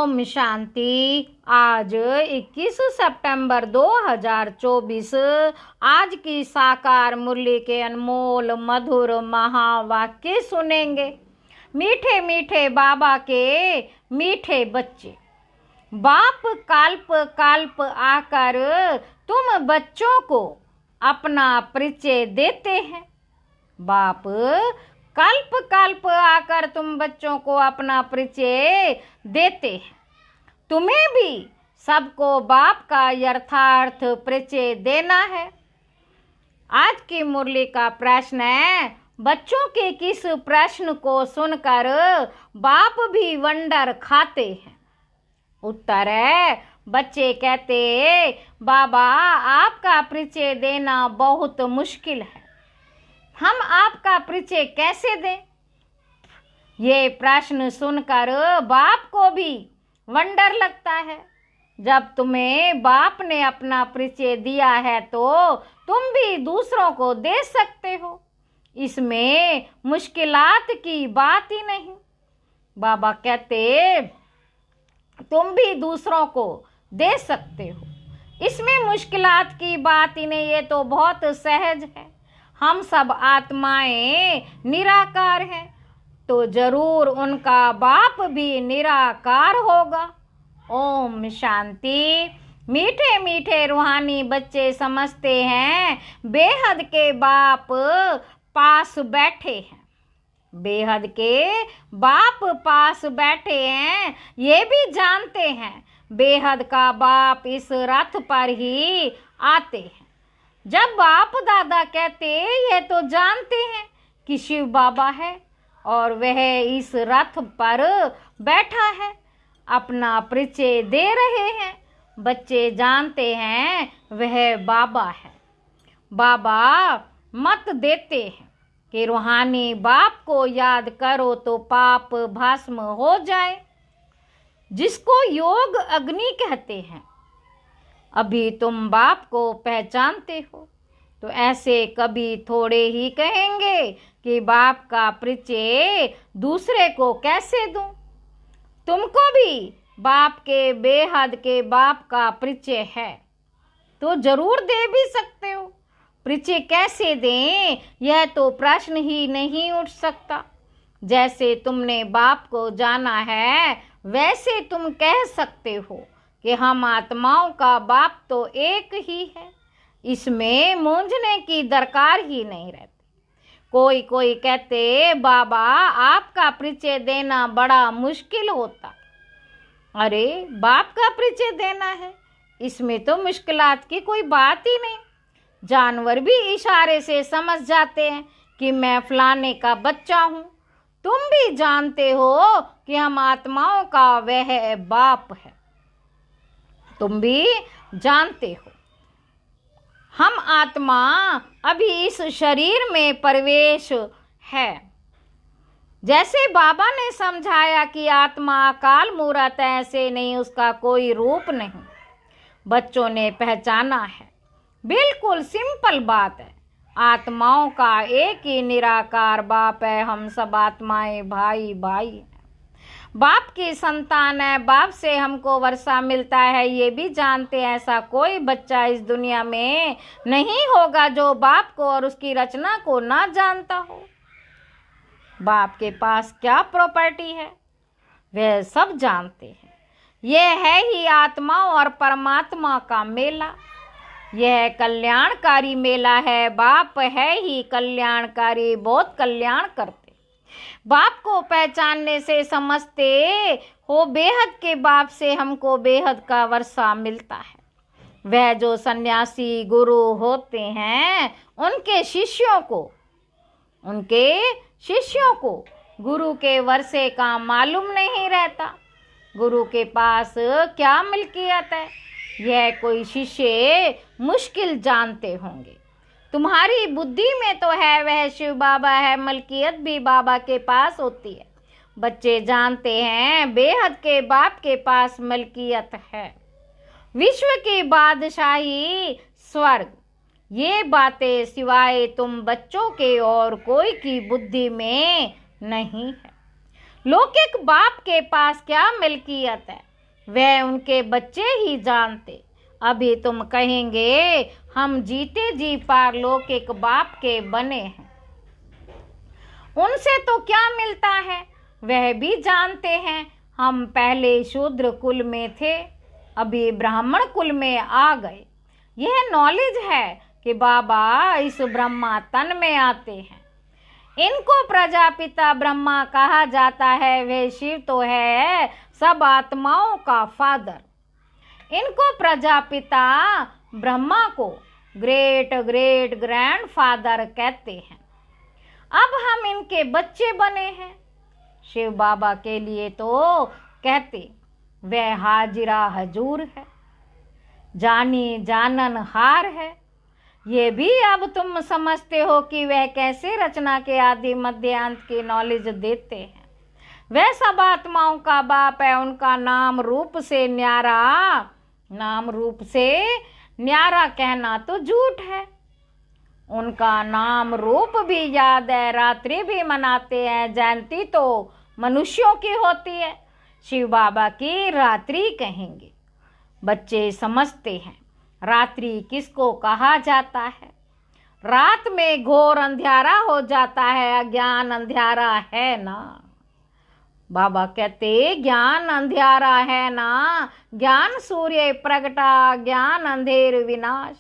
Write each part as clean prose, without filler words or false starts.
ओम शांति। आज 21 सितंबर 2024 आज की साकार मुरली के अनमोल मधुर महावाक्य सुनेंगे। मीठे मीठे बाबा के मीठे बच्चे, बाप कल्प कल्प आकर तुम बच्चों को अपना परिचय देते हैं। बाप कल्प कल्प आकर तुम बच्चों को अपना परिचय देते हैं। तुम्हें भी सबको बाप का यथार्थ परिचय देना है। आज की मुरली का प्रश्न है, बच्चों के किस प्रश्न को सुनकर बाप भी वंडर खाते हैं? उत्तर है, बच्चे कहते, बाबा आपका परिचय देना बहुत मुश्किल है, हम आपका परिचय कैसे दें? ये प्रश्न सुनकर बाप को भी वंडर लगता है। जब तुम्हें बाप ने अपना परिचय दिया है तो तुम भी दूसरों को दे सकते हो, इसमें मुश्किलात की बात ही नहीं। बाबा कहते, तुम भी दूसरों को दे सकते हो, इसमें मुश्किलात की बात ही नहीं, ये तो बहुत सहज है। हम सब आत्माएं निराकार हैं, तो जरूर उनका बाप भी निराकार होगा। ओम शांति। मीठे मीठे रूहानी बच्चे समझते हैं बेहद के बाप पास बैठे हैं, बेहद के बाप पास बैठे हैं। ये भी जानते हैं बेहद का बाप इस रथ पर ही आते हैं। जब बाप दादा कहते, ये तो जानते हैं कि शिव बाबा है और वह इस रथ पर बैठा है, अपना परिचय दे रहे हैं। बच्चे जानते हैं वह बाबा है। बाबा मत देते हैं कि रूहानी बाप को याद करो तो पाप भस्म हो जाए, जिसको योग अग्नि कहते हैं। अभी तुम बाप को पहचानते हो तो ऐसे कभी थोड़े ही कहेंगे कि बाप का परिचय दूसरे को कैसे दूं? तुमको भी बाप के बेहद के बाप का परिचय है तो जरूर दे भी सकते हो। परिचय कैसे दें, यह तो प्रश्न ही नहीं उठ सकता। जैसे तुमने बाप को जाना है वैसे तुम कह सकते हो कि हम आत्माओं का बाप तो एक ही है, इसमें मूंझने की दरकार ही नहीं रहती। कोई कहते, बाबा आपका परिचय देना बड़ा मुश्किल होता। अरे बाप का परिचय देना है, इसमें तो मुश्किलात की कोई बात ही नहीं। जानवर भी इशारे से समझ जाते हैं कि मैं फलाने का बच्चा हूँ। तुम भी जानते हो कि हम आत्माओं का वह बाप है, तुम भी जानते हो। हम आत्मा अभी इस शरीर में प्रवेश है। जैसे बाबा ने समझाया कि आत्मा अकाल मूरत है, ऐसे नहीं, उसका कोई रूप नहीं। बच्चों ने पहचाना है, बिल्कुल सिंपल बात है। आत्माओं का एक ही निराकार बाप है। हम सब आत्माएं भाई भाई हैं, बाप की संतान है। बाप से हमको वर्षा मिलता है, ये भी जानते हैं। ऐसा कोई बच्चा इस दुनिया में नहीं होगा जो बाप को और उसकी रचना को ना जानता हो। बाप के पास क्या प्रॉपर्टी है वह सब जानते हैं। यह है ही आत्मा और परमात्मा का मेला, यह कल्याणकारी मेला है। बाप है ही कल्याणकारी, बहुत कल्याण करते। बाप को पहचानने से समझते हो बेहद के बाप से हमको बेहद का वर्षा मिलता है। वह जो सन्यासी गुरु होते हैं उनके शिष्यों को गुरु के वर्षे का मालूम नहीं रहता। गुरु के पास क्या मिल्कियत है, यह कोई शिष्य मुश्किल जानते होंगे। तुम्हारी बुद्धि में तो है वह शिव बाबा है, मलकियत भी बाबा के पास होती है। बच्चे जानते हैं बेहद के बाप के पास मलकियत है, विश्व की बादशाही, स्वर्ग। ये बातें सिवाय तुम बच्चों के और कोई की बुद्धि में नहीं है। लौकिक बाप के पास क्या मलकियत है, वह उनके बच्चे ही जानते। अभी तुम कहेंगे हम जीते जी पारलौकिक बाप के बने हैं, उनसे तो क्या मिलता है, वह भी जानते हैं। हम पहले शूद्र कुल में थे, अभी ब्राह्मण कुल में आ गए। यह नॉलेज है कि बाबा इस ब्रह्मा तन में आते हैं। इनको प्रजापिता ब्रह्मा कहा जाता है। वे शिव तो है सब आत्माओं का फादर। इनको प्रजापिता ब्रह्मा को ग्रेट ग्रेट ग्रैंड फादर कहते हैं। अब हम इनके बच्चे बने हैं। शिव बाबा के लिए तो कहते वह हाजिरा हजूर है, जानी जानन हार है। ये भी अब तुम समझते हो कि वह कैसे रचना के आदि मध्य अंत की नॉलेज देते हैं। वह सब आत्माओं का बाप है। उनका नाम रूप से न्यारा कहना तो झूठ है। उनका नाम रूप भी याद है, रात्रि भी मनाते हैं। जयंती तो मनुष्यों की होती है, शिव बाबा की रात्रि कहेंगे। बच्चे समझते हैं रात्रि किसको कहा जाता है। रात में घोर अंधियारा हो जाता है, अज्ञान अंधियारा है ना। बाबा कहते ज्ञान अंधियारा है ना, ज्ञान सूर्य प्रगटा, ज्ञान अंधेर विनाश।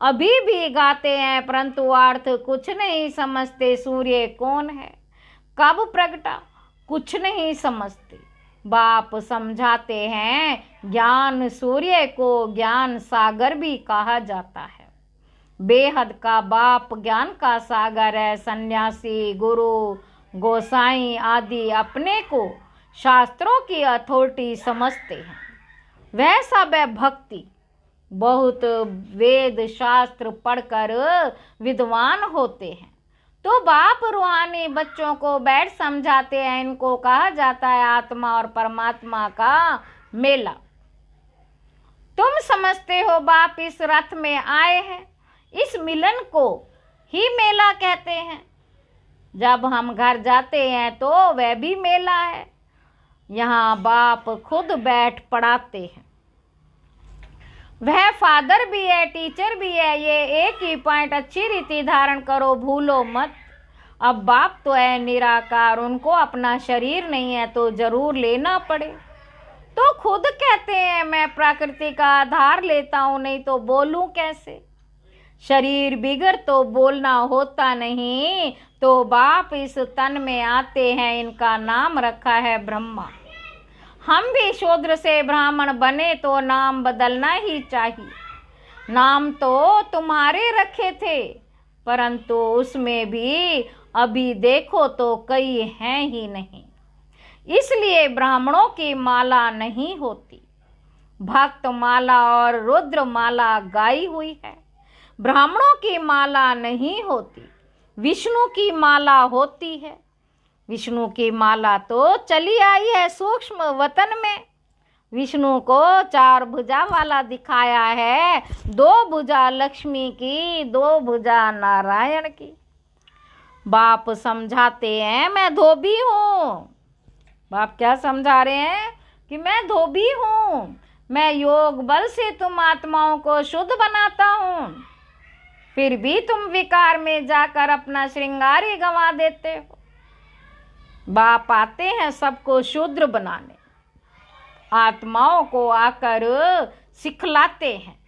अभी भी गाते हैं परंतु अर्थ कुछ नहीं समझते। सूर्य कौन है, कब प्रगटा, कुछ नहीं समझते। बाप समझाते हैं ज्ञान सूर्य को ज्ञान सागर भी कहा जाता है। बेहद का बाप ज्ञान का सागर है। सन्यासी, गुरु, गोसाई आदि अपने को शास्त्रों की अथॉरिटी समझते हैं। वह सब है भक्ति। बहुत वेद शास्त्र पढ़कर विद्वान होते हैं तो बाप रूहानी बच्चों को बैठ समझाते हैं। इनको कहा जाता है आत्मा और परमात्मा का मेला। तुम समझते हो बाप इस रथ में आए हैं, इस मिलन को ही मेला कहते हैं। जब हम घर जाते हैं तो वह भी मेला है। यहाँ बाप खुद बैठ पढ़ाते हैं। वह फादर भी है, टीचर भी है। ये एक ही पॉइंट अच्छी रीति धारण करो, भूलो मत। अब बाप तो है निराकार, उनको अपना शरीर नहीं है तो जरूर लेना पड़े। तो खुद कहते हैं मैं प्रकृति का आधार लेता हूँ, नहीं तो बोलूं कैसे। शरीर बिगड़ तो बोलना होता नहीं। तो बाप इस तन में आते हैं, इनका नाम रखा है ब्रह्मा। हम भी शूद्र से ब्राह्मण बने तो नाम बदलना ही चाहिए। नाम तो तुम्हारे रखे थे परंतु उसमें भी अभी देखो तो कई हैं ही नहीं, इसलिए ब्राह्मणों की माला नहीं होती। भक्त माला और रुद्र माला गाई हुई है, ब्राह्मणों की माला नहीं होती। विष्णु की माला होती है। विष्णु की माला तो चली आई है सूक्ष्म वतन में। विष्णु को 4 भुजा वाला दिखाया है, 2 भुजा लक्ष्मी की, 2 भुजा नारायण की। बाप समझाते हैं मैं धोबी हूँ। बाप क्या समझा रहे हैं कि मैं धोबी हूँ, मैं योग बल से तुम आत्माओं को शुद्ध बनाता हूँ। फिर भी तुम विकार में जाकर अपना श्रृंगार ही गंवा देते हो। बाप आते हैं सबको शुद्र बनाने, आत्माओं को आकर सिखलाते हैं।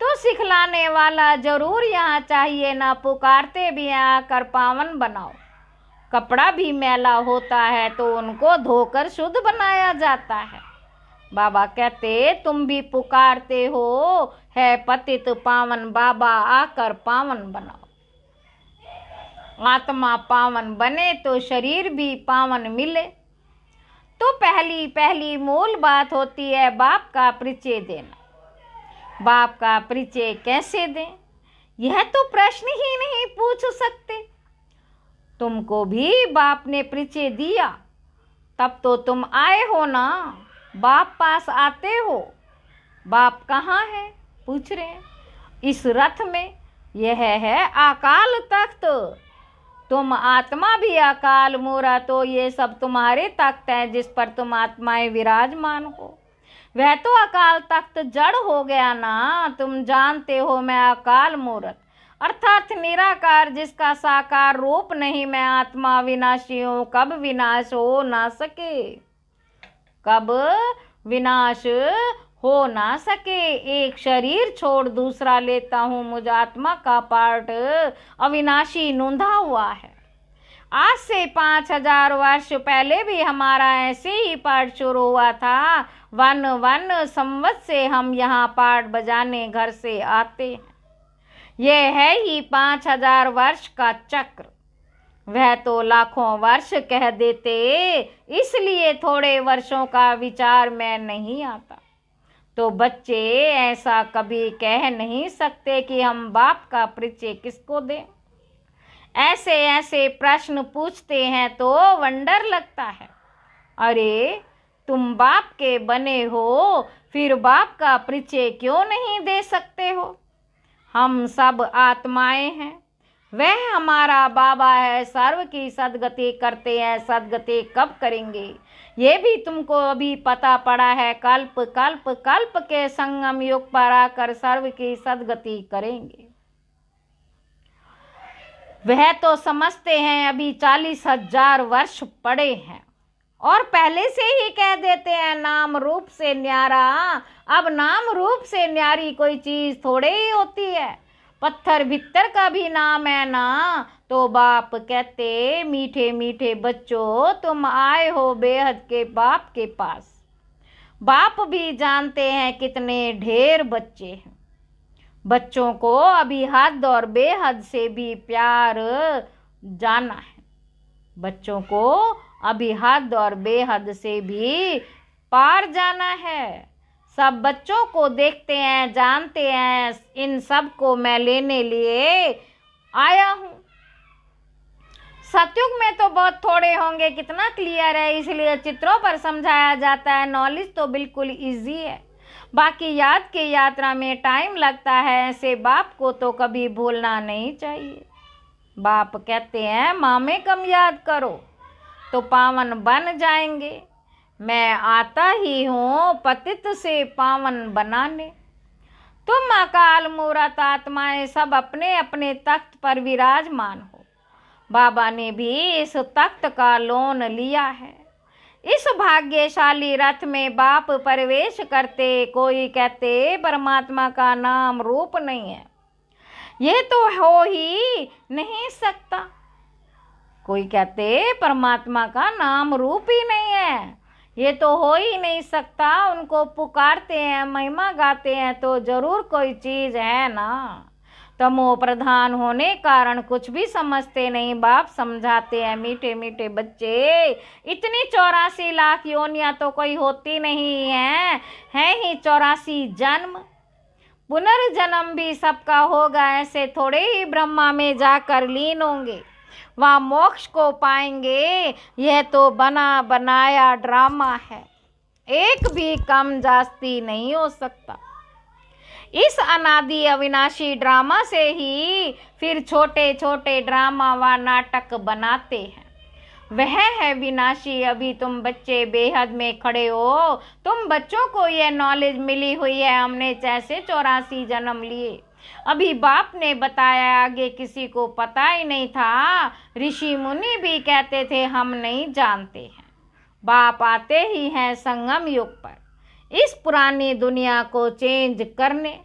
तो सिखलाने वाला जरूर यहाँ चाहिए ना। पुकारते भी हैं आकर पावन बनाओ। कपड़ा भी मैला होता है तो उनको धोकर शुद्ध बनाया जाता है। बाबा कहते तुम भी पुकारते हो है पतित पावन बाबा, आकर पावन बनाओ। आत्मा पावन बने तो शरीर भी पावन मिले। तो पहली मूल बात होती है बाप का परिचय देना। बाप का परिचय कैसे दें, यह तो प्रश्न ही नहीं पूछ सकते। तुमको भी बाप ने परिचय दिया तब तो तुम आए हो ना, बाप पास आते हो। बाप कहाँ है पूछ रहे हैं। इस रथ में। यह है अकाल तख्त। तुम आत्मा भी अकाल मूरा, तो ये सब तुम्हारे तख्त हैं जिस पर तुम आत्माएं विराजमान हो। वह तो अकाल तख्त जड़ हो गया ना, तुम जानते हो मैं अकाल मूर्त अर्थात निराकार, जिसका साकार रूप नहीं। मैं आत्मा विनाशी हूँ, कब विनाश हो ना सके, कब विनाश हो ना सके। एक शरीर छोड़ दूसरा लेता हूँ, मुझ आत्मा का पार्ट अविनाशी नूंधा हुआ है। आज से 5000 वर्ष पहले भी हमारा ऐसे ही पाठ शुरू हुआ था। वन संवत से हम यहाँ पाठ बजाने घर से आते हैं। यह है ही 5000 वर्ष का चक्र। वह तो लाखों वर्ष कह देते, इसलिए थोड़े वर्षों का विचार में नहीं आता। तो बच्चे ऐसा कभी कह नहीं सकते कि हम बाप का परिचय किसको दें। ऐसे ऐसे प्रश्न पूछते हैं तो वंडर लगता है। अरे तुम बाप के बने हो, फिर बाप का परिचय क्यों नहीं दे सकते हो? हम सब आत्माएं हैं, वह हमारा बाबा है, सर्व की सदगति करते हैं। सदगति कब करेंगे ये भी तुमको अभी पता पड़ा है। कल्प कल्प कल्प के संगम युग पर आकर सर्व की सदगति करेंगे। वह तो समझते हैं अभी 40,000 वर्ष पड़े हैं और पहले से ही कह देते हैं नाम रूप से न्यारा। अब नाम रूप से न्यारी कोई चीज थोड़े ही होती है। पत्थर भीतर का भी नाम है ना। तो बाप कहते, मीठे मीठे बच्चों, तुम आए हो बेहद के बाप के पास। बाप भी जानते हैं कितने ढेर बच्चे हैं। बच्चों को अभी हद और बेहद से भी प्यार जाना है। बच्चों को अभी हद और बेहद से भी पार जाना है। सब बच्चों को देखते हैं, जानते हैं, इन सब को मैं लेने लिए आया हूँ। सतयुग में तो बहुत थोड़े होंगे, कितना क्लियर है, इसलिए चित्रों पर समझाया जाता है। नॉलेज तो बिल्कुल इजी है, बाकी याद की यात्रा में टाइम लगता है। ऐसे बाप को तो कभी भूलना नहीं चाहिए। बाप कहते हैं मामे कम याद करो तो पावन बन जाएंगे। मैं आता ही हूँ पतित से पावन बनाने। तुम अकाल मूर्त आत्माएं सब अपने अपने तख्त पर विराजमान हो। बाबा ने भी इस तख्त का लोन लिया है। इस भाग्यशाली रथ में बाप प्रवेश करते। कोई कहते परमात्मा का नाम रूप नहीं है, ये तो हो ही नहीं सकता। कोई कहते परमात्मा का नाम रूप ही नहीं है, ये तो हो ही नहीं सकता। उनको पुकारते हैं, महिमा गाते हैं तो जरूर कोई चीज है ना। तमो प्रधान होने कारण कुछ भी समझते नहीं। बाप समझाते हैं, मीठे मीठे बच्चे, इतनी 84 लाख योनियां तो कोई होती नहीं है ही 84 जन्म। पुनर्जन्म भी सबका होगा, ऐसे थोड़े ही ब्रह्मा में जाकर लीन होंगे, वहाँ मोक्ष को पाएंगे। यह तो बना बनाया ड्रामा है, एक भी कम जास्ती नहीं हो सकता। इस अनादि अविनाशी ड्रामा से ही फिर छोटे छोटे ड्रामा व नाटक बनाते हैं। वह है विनाशी। अभी तुम बच्चे बेहद में खड़े हो। तुम बच्चों को यह नॉलेज मिली हुई है, हमने जैसे 84 जन्म लिए। अभी बाप ने बताया, आगे किसी को पता ही नहीं था। ऋषि मुनि भी कहते थे हम नहीं जानते हैं। बाप आते ही हैं संगम युग पर इस पुरानी दुनिया को चेंज करने।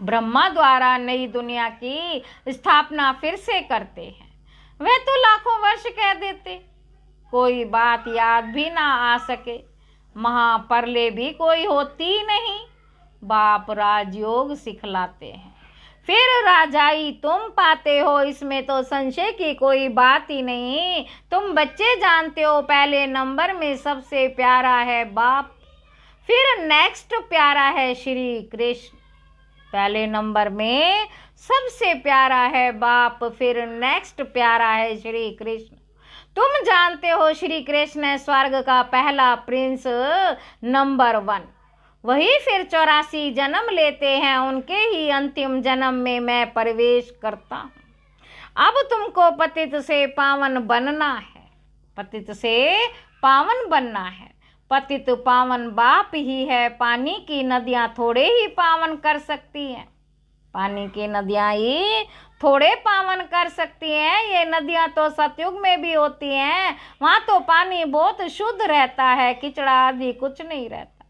ब्रह्मा द्वारा नई दुनिया की स्थापना फिर से करते हैं। वह तो लाखों वर्ष कह देते, कोई बात याद भी ना आ सके। महाप्रलय भी कोई होती नहीं। बाप राजयोग सिखलाते हैं, फिर राजाई तुम पाते हो। इसमें तो संशय की कोई बात ही नहीं। तुम बच्चे जानते हो पहले नंबर में सबसे प्यारा है बाप, फिर नेक्स्ट प्यारा है श्री कृष्ण। पहले नंबर में सबसे प्यारा है बाप, फिर नेक्स्ट प्यारा है श्री कृष्ण। तुम जानते हो श्री कृष्ण है स्वर्ग का पहला प्रिंस, नंबर 1। वही फिर 84 जन्म लेते हैं, उनके ही अंतिम जन्म में मैं प्रवेश करता हूँ। अब तुमको पतित से पावन बनना है, पतित से पावन बनना है। पतित पावन बाप ही है, पानी की नदियां थोड़े ही पावन कर सकती हैं। पानी की नदियां ही थोड़े पावन कर सकती हैं। ये नदियां तो सतयुग में भी होती हैं, वहां तो पानी बहुत शुद्ध रहता है, किचड़ा आदि कुछ नहीं रहता।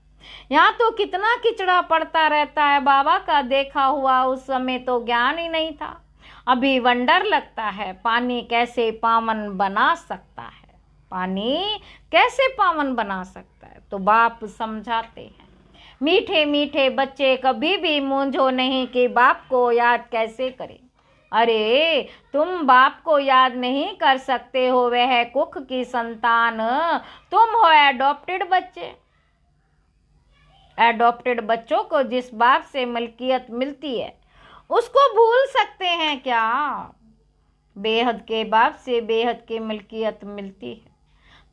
यहाँ तो कितना किचड़ा पड़ता रहता है। बाबा का देखा हुआ उस समय तो ज्ञान ही नहीं था। अभी वंडर लगता है पानी कैसे पावन बना सकता है, पानी कैसे पावन बना सकता है। तो बाप समझाते हैं, मीठे मीठे बच्चे कभी भी मूंझो नहीं कि बाप को याद कैसे करें। अरे तुम बाप को याद नहीं कर सकते हो, वह है कुख की संतान, तुम हो एडॉप्टेड बच्चे। एडॉप्टेड बच्चों को जिस बाप से मलकियत मिलती है उसको भूल सकते हैं क्या? बेहद के बाप से बेहद की मलकियत मिलती है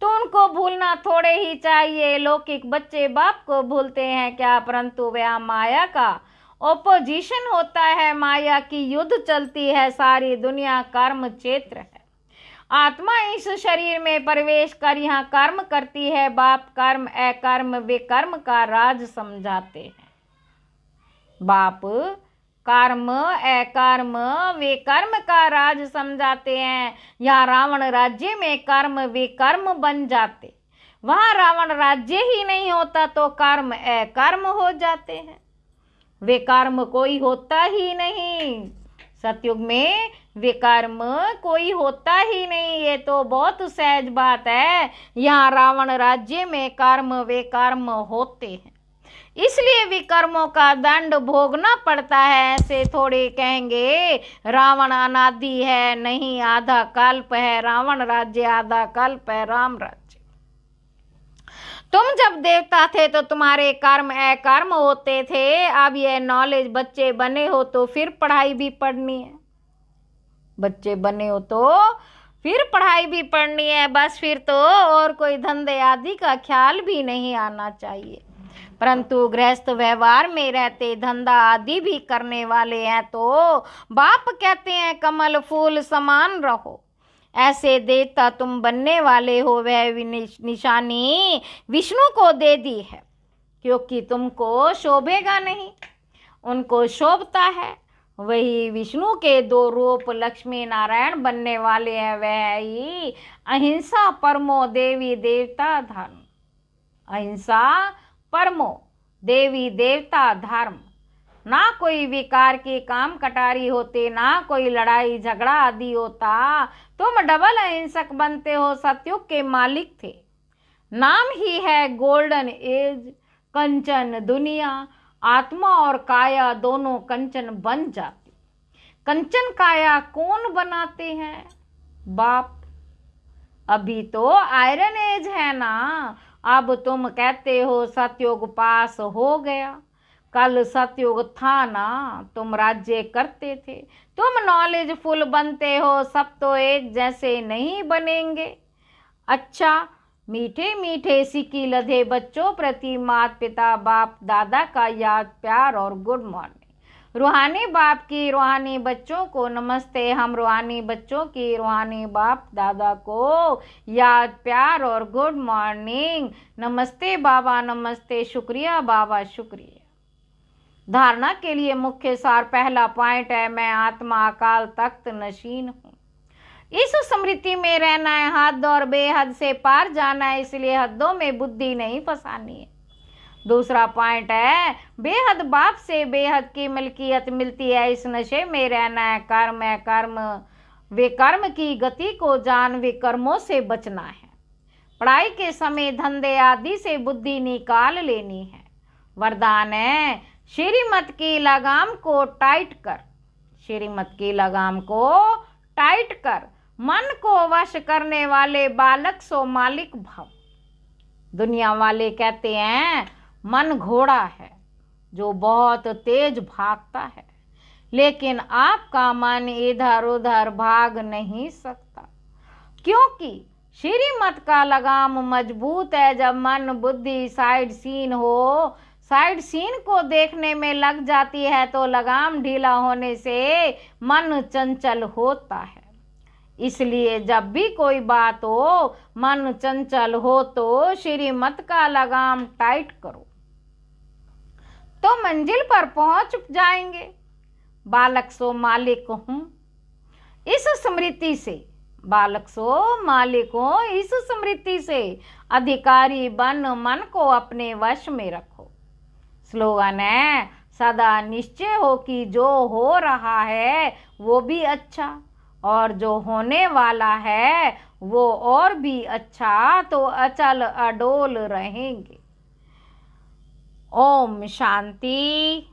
तो उनको भूलना थोड़े ही चाहिए। लौकिक बच्चे बाप को भूलते हैं क्या? परंतु वह माया का ओपोजिशन होता है, माया की युद्ध चलती है, सारी दुनिया कर्म क्षेत्र है। आत्मा इस शरीर में प्रवेश कर यहाँ कर्म करती है। बाप कर्म अकर्म विकर्म का राज समझाते हैं। बाप कर्म अकर्म विकर्म का राज समझाते हैं। यहाँ रावण राज्य में कर्म विकर्म बन जाते, वहां रावण राज्य ही नहीं होता तो कर्म अकर्म हो जाते हैं, विकर्म कोई होता ही नहीं। सतयुग में विकर्म कोई होता ही नहीं, ये तो बहुत सहज बात है। यहाँ रावण राज्य में कर्म विकर्म होते हैं, इसलिए विकर्मों का दंड भोगना पड़ता है। ऐसे थोड़े कहेंगे रावण अनादि है, नहीं, आधा कल्प है रावण राज्य, आधा कल्प है राम राज्य। तुम जब देवता थे तो तुम्हारे कर्म अकर्म होते थे। अब ये नॉलेज बच्चे बने हो तो फिर पढ़ाई भी पढ़नी है, बच्चे बने हो तो फिर पढ़ाई भी पढ़नी है। बस फिर तो और कोई धंधे आदि का ख्याल भी नहीं आना चाहिए। परंतु गृहस्थ व्यवहार में रहते धंधा आदि भी करने वाले हैं तो बाप कहते हैं कमल फूल समान रहो। ऐसे देवता तुम बनने वाले हो, वह निशानी विष्णु को दे दी है, क्योंकि तुमको शोभेगा नहीं, उनको शोभता है। वही विष्णु के दो रूप लक्ष्मी नारायण बनने वाले हैं, वह ही अहिंसा परमो देवी देवता धर्म। अहिंसा परमो देवी देवता धर्म। ना कोई विकार के काम कटारी होते, ना कोई लड़ाई झगड़ा आदि होता, तुम डबल अहिंसक बनते हो। सतयुग के मालिक थे, नाम ही है गोल्डन एज। कंचन दुनिया, आत्मा और काया दोनों कंचन बन जाती। कंचन काया कौन बनाते हैं? बाप। अभी तो आयरन एज है ना। अब तुम कहते हो सतयुग पास हो गया, कल सतयुग था ना, तुम राज्य करते थे, तुम नॉलेजफुल बनते हो, सब तो एक जैसे नहीं बनेंगे। अच्छा, मीठे मीठे सिक्की लधे बच्चों प्रति माता पिता बाप दादा का याद प्यार और गुड मॉर्निंग। रूहानी बाप की रूहानी बच्चों को नमस्ते। हम रूहानी बच्चों की रूहानी बाप दादा को याद प्यार और गुड मॉर्निंग। नमस्ते बाबा, नमस्ते, शुक्रिया बाबा, शुक्रिया। धारणा के लिए मुख्य सार पहला पॉइंट है, मैं आत्मा अकाल तख्त नशीन हूँ। इस स्मृति में रहना है, हद और बेहद से पार जाना है, इसलिए हदों में बुद्धि नहीं फंसानी है। दूसरा पॉइंट है, बेहद बाप से बेहद की मलकियत मिलती है, इस नशे में रहना है। कर्म है कर्म विकर्म की गति को जान, विकर्मों से बचना है। पढ़ाई के समय धंधे आदि से बुद्धि निकाल लेनी है। वरदान है, श्रीमत की लगाम को टाइट कर, श्रीमत की लगाम को टाइट कर। मन को वश करने वाले बालक सो मालिक भव। दुनिया वाले कहते हैं मन घोड़ा है जो बहुत तेज भागता है, लेकिन आपका मन इधर उधर भाग नहीं सकता, क्योंकि श्रीमत का लगाम मजबूत है। जब मन बुद्धि साइड सीन हो, साइड सीन को देखने में लग जाती है तो लगाम ढीला होने से मन चंचल होता है। इसलिए जब भी कोई बात हो, मन चंचल हो तो श्रीमत का लगाम टाइट करो, तो मंजिल पर पहुंच जाएंगे। बालक सो मालिक हूं इस स्मृति से, बालक सो मालिक हो इस स्मृति से, अधिकारी बन मन को अपने वश में रखो। स्लोगन है, सदा निश्चय हो कि जो हो रहा है वो भी अच्छा, और जो होने वाला है वो और भी अच्छा, तो अचल अडोल रहेंगे। ओम शांति।